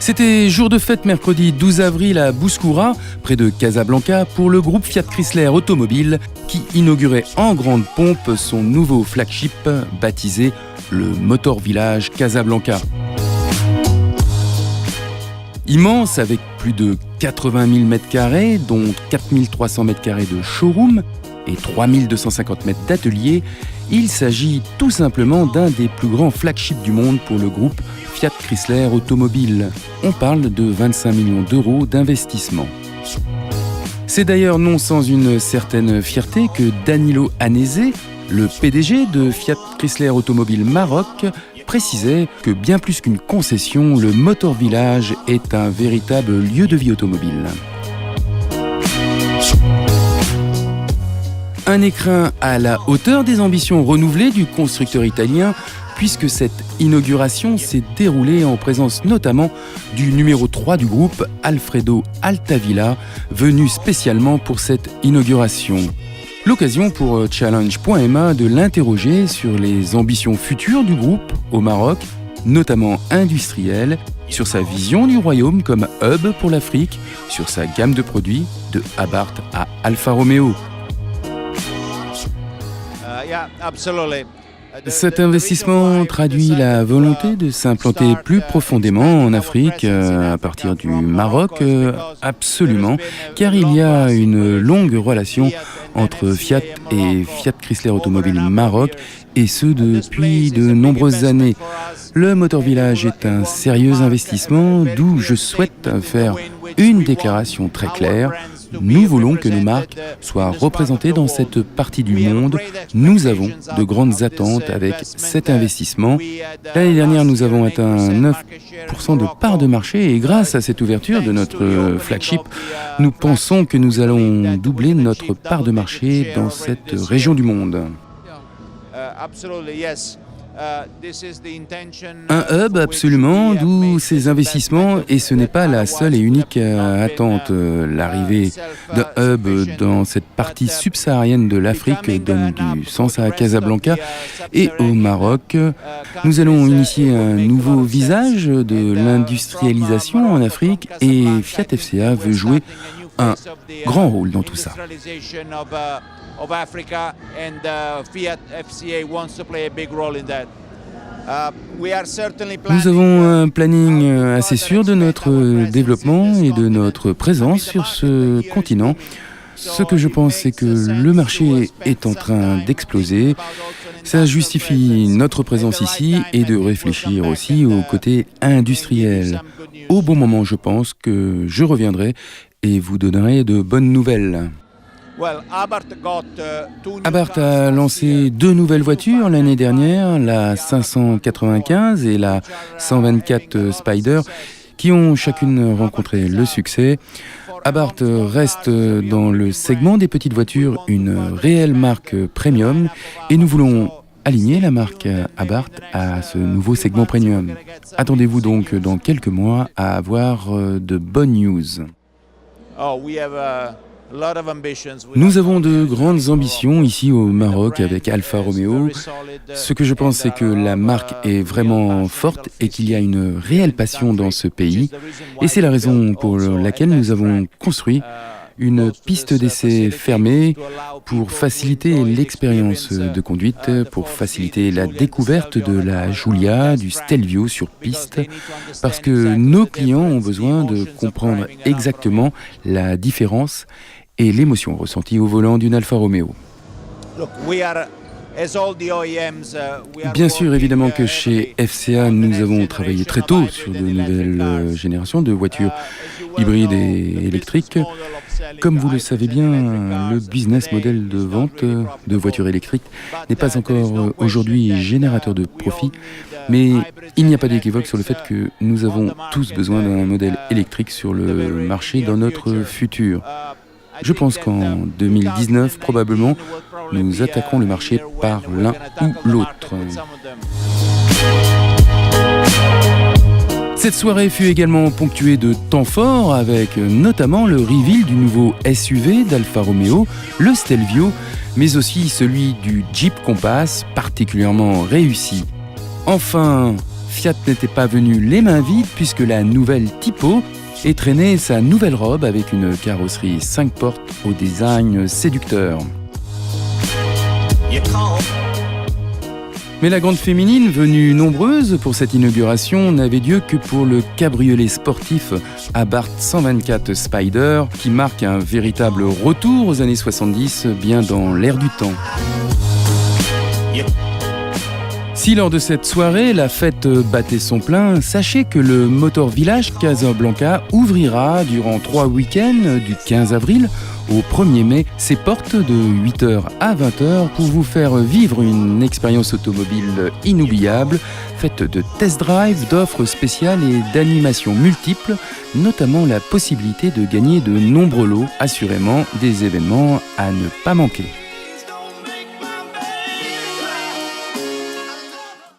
C'était jour de fête mercredi 12 avril à Bouskoura, près de Casablanca, pour le groupe Fiat Chrysler Automobile qui inaugurait en grande pompe son nouveau flagship baptisé le Motor Village Casablanca. Immense avec plus de 80 000 m², dont 4 300 m² de showroom et 3 250 mètres d'atelier, il s'agit tout simplement d'un des plus grands flagships du monde pour le groupe Fiat Chrysler Automobile. On parle de 25 millions d'euros d'investissement. C'est d'ailleurs non sans une certaine fierté que Danilo Hanese, le PDG de Fiat Chrysler Automobile Maroc, précisait que bien plus qu'une concession, le Motor Village est un véritable lieu de vie automobile. Un écrin à la hauteur des ambitions renouvelées du constructeur italien, puisque cette inauguration s'est déroulée en présence notamment du numéro 3 du groupe, Alfredo Altavilla, venu spécialement pour cette inauguration. L'occasion pour Challenge.ma de l'interroger sur les ambitions futures du groupe au Maroc, notamment industrielles, sur sa vision du royaume comme hub pour l'Afrique, sur sa gamme de produits de Abarth à Alfa Romeo. Cet investissement traduit la volonté de s'implanter plus profondément en Afrique à partir du Maroc, absolument, car il y a une longue relation entre Fiat et Fiat Chrysler Automobile Maroc, et ce depuis de nombreuses années. Le Motor Village est un sérieux investissement, d'où je souhaite faire une déclaration très claire. Nous voulons que nos marques soient représentées dans cette partie du monde. Nous avons de grandes attentes avec cet investissement. L'année dernière, nous avons atteint 9% de part de marché et grâce à cette ouverture de notre flagship, nous pensons que nous allons doubler notre part de marché dans cette région du monde. Un hub absolument, d'où ces investissements, et ce n'est pas la seule et unique attente. L'arrivée d'un hub dans cette partie subsaharienne de l'Afrique donne du sens à Casablanca et au Maroc. Nous allons initier un nouveau visage de l'industrialisation en Afrique et Fiat FCA veut jouer un grand rôle dans tout ça. Nous avons un planning assez sûr de notre développement et de notre présence sur ce continent. Ce que je pense, c'est que le marché est en train d'exploser. Ça justifie notre présence ici et de réfléchir aussi au côté industriel. Au bon moment, je pense que je reviendrai et vous donnerai de bonnes nouvelles. Abarth a lancé 2 nouvelles voitures l'année dernière, la 595 et la 124 Spider, qui ont chacune rencontré le succès. Abarth reste dans le segment des petites voitures une réelle marque premium et nous voulons aligner la marque Abarth à ce nouveau segment premium. Attendez-vous donc dans quelques mois à avoir de bonnes news. Nous avons de grandes ambitions ici au Maroc avec Alfa Romeo. Ce que je pense, c'est que la marque est vraiment forte et qu'il y a une réelle passion dans ce pays. Et c'est la raison pour laquelle nous avons construit une piste d'essai fermée pour faciliter l'expérience de conduite, pour faciliter la découverte de la Giulia, du Stelvio sur piste, parce que nos clients ont besoin de comprendre exactement la différence et l'émotion ressentie au volant d'une Alfa Romeo. Bien sûr, évidemment que chez FCA, nous avons travaillé très tôt sur de nouvelles générations de voitures hybrides et électriques. Comme vous le savez bien, le business model de vente de voitures électriques n'est pas encore aujourd'hui générateur de profit, mais il n'y a pas d'équivoque sur le fait que nous avons tous besoin d'un modèle électrique sur le marché dans notre futur. Je pense qu'en 2019, probablement, nous attaquerons le marché par l'un ou l'autre. Cette soirée fut également ponctuée de temps forts avec notamment le reveal du nouveau SUV d'Alfa Romeo, le Stelvio, mais aussi celui du Jeep Compass, particulièrement réussi. Enfin, Fiat n'était pas venu les mains vides puisque la nouvelle Tipo étrenait sa nouvelle robe avec une carrosserie 5 portes au design séducteur. Mais la grande féminine, venue nombreuse pour cette inauguration, n'avait Dieu que pour le cabriolet sportif Abarth 124 Spider, qui marque un véritable retour aux années 70, bien dans l'air du temps. Si lors de cette soirée, la fête battait son plein, sachez que le Motor Village Casablanca ouvrira durant 3 week-ends, du 15 avril au 1er mai, ses portes de 8h à 20h pour vous faire vivre une expérience automobile inoubliable, faite de test-drive, d'offres spéciales et d'animations multiples, notamment la possibilité de gagner de nombreux lots, assurément des événements à ne pas manquer.